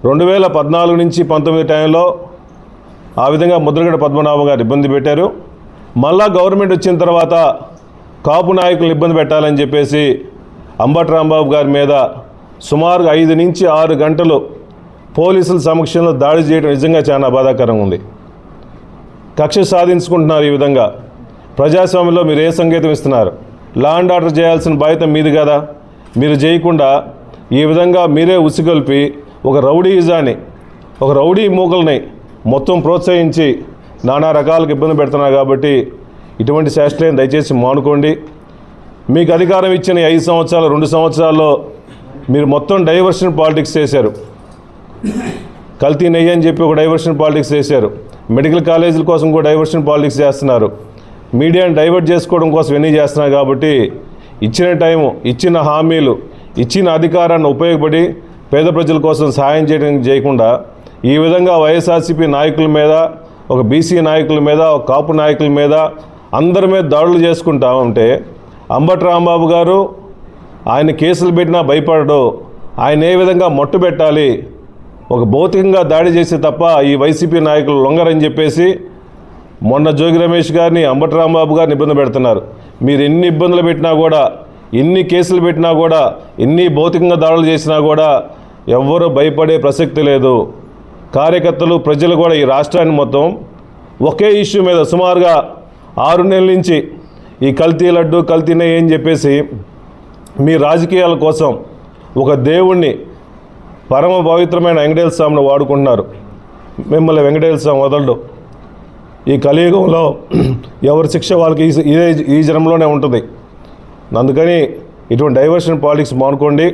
2014 నుంచి 19 టైంలో ఆ విధంగా ముద్రగడ పద్మనాభం గారు ఇబ్బంది పెట్టారు. మళ్ళా గవర్నమెంట్ వచ్చిన తర్వాత కాపు నాయకులను ఇబ్బంది పెట్టాలని చెప్పేసి అంబటి రాంబాబు గారి మీద సుమారుగా 5 నుంచి 6 గంటలు పోలీసుల సమక్షంలో దాడి చేయడం నిజంగా చాలా బాధాకరంగా ఉంది. కక్ష సాధించుకుంటున్నారు. ఈ విధంగా ప్రజాస్వామ్యంలో మీరు ఏ సంకేతం ఇస్తున్నారు? లా అండ్ ఆర్డర్ చేయాల్సిన బాధ్యత మీది కదా. మీరు చేయకుండా ఈ విధంగా మీరే ఉసిగొల్పి ఒక రౌడీయిజాన్ని, ఒక రౌడీ మూకల్ని మొత్తం ప్రోత్సహించి నానా రకాలకు ఇబ్బంది పెడుతున్నారు. కాబట్టి ఇటువంటి శాస్త్రాన్ని దయచేసి మానుకోండి. మీకు అధికారం ఇచ్చిన 5 సంవత్సరాలు 2 సంవత్సరాల్లో మీరు మొత్తం డైవర్షన్ పాలిటిక్స్ చేశారు. కల్తీ నెయ్యి అని చెప్పి ఒక డైవర్షన్ పాలిటిక్స్ చేశారు. మెడికల్ కాలేజీల కోసం కూడా డైవర్షన్ పాలిటిక్స్ చేస్తున్నారు. మీడియాని డైవర్ట్ చేసుకోవడం కోసం ఎన్ని చేస్తున్నారు. కాబట్టి ఇచ్చిన టైము, ఇచ్చిన హామీలు, ఇచ్చిన అధికారాన్ని ఉపయోగపడి పేద ప్రజల కోసం సహాయం చేయకుండా ఈ విధంగా వైఎస్ఆర్సీపీ నాయకుల మీద, ఒక బీసీ నాయకుల మీద, ఒక కాపు నాయకుల మీద, అందరి మీద దాడులు చేసుకుంటా ఉంటే అంబటి రాంబాబు గారు ఆయన కేసులు పెట్టినా భయపడడు. ఆయన ఏ విధంగా మట్టు పెట్టాలి, ఒక భౌతికంగా దాడి చేస్తే తప్ప ఈ వైసీపీ నాయకులు లొంగరని చెప్పేసి మొన్న జోగి రమేష్ గారిని, అంబటి రాంబాబు గారిని ఇబ్బంది పెడుతున్నారు. మీరు ఎన్ని ఇబ్బందులు పెట్టినా కూడా, ఎన్ని కేసులు పెట్టినా కూడా, ఎన్ని భౌతికంగా దాడులు చేసినా కూడా ఎవ్వరూ భయపడే ప్రసక్తి లేదు. కార్యకర్తలు, ప్రజలు కూడా ఈ రాష్ట్రాన్ని మొత్తం ఒకే ఇష్యూ మీద సుమారుగా 6 నెలల నుంచి ఈ కల్తీ లడ్డు, కల్తీ నెయ్యి అని చెప్పేసి మీ రాజకీయాల కోసం ఒక దేవుణ్ణి, పరమ పవిత్రమైన వెంకటేశ్వర స్వామిని వాడుకుంటున్నారు. మిమ్మల్ని వెంకటేశ్వర స్వామి వదలడు. ఈ కలియుగంలో ఎవరి శిక్ష వాళ్ళకి ఈ జన్మలోనే ఉంటుంది. అందుకని ఇటువంటి డైవర్షన్ పాలిటిక్స్ మానుకోండి.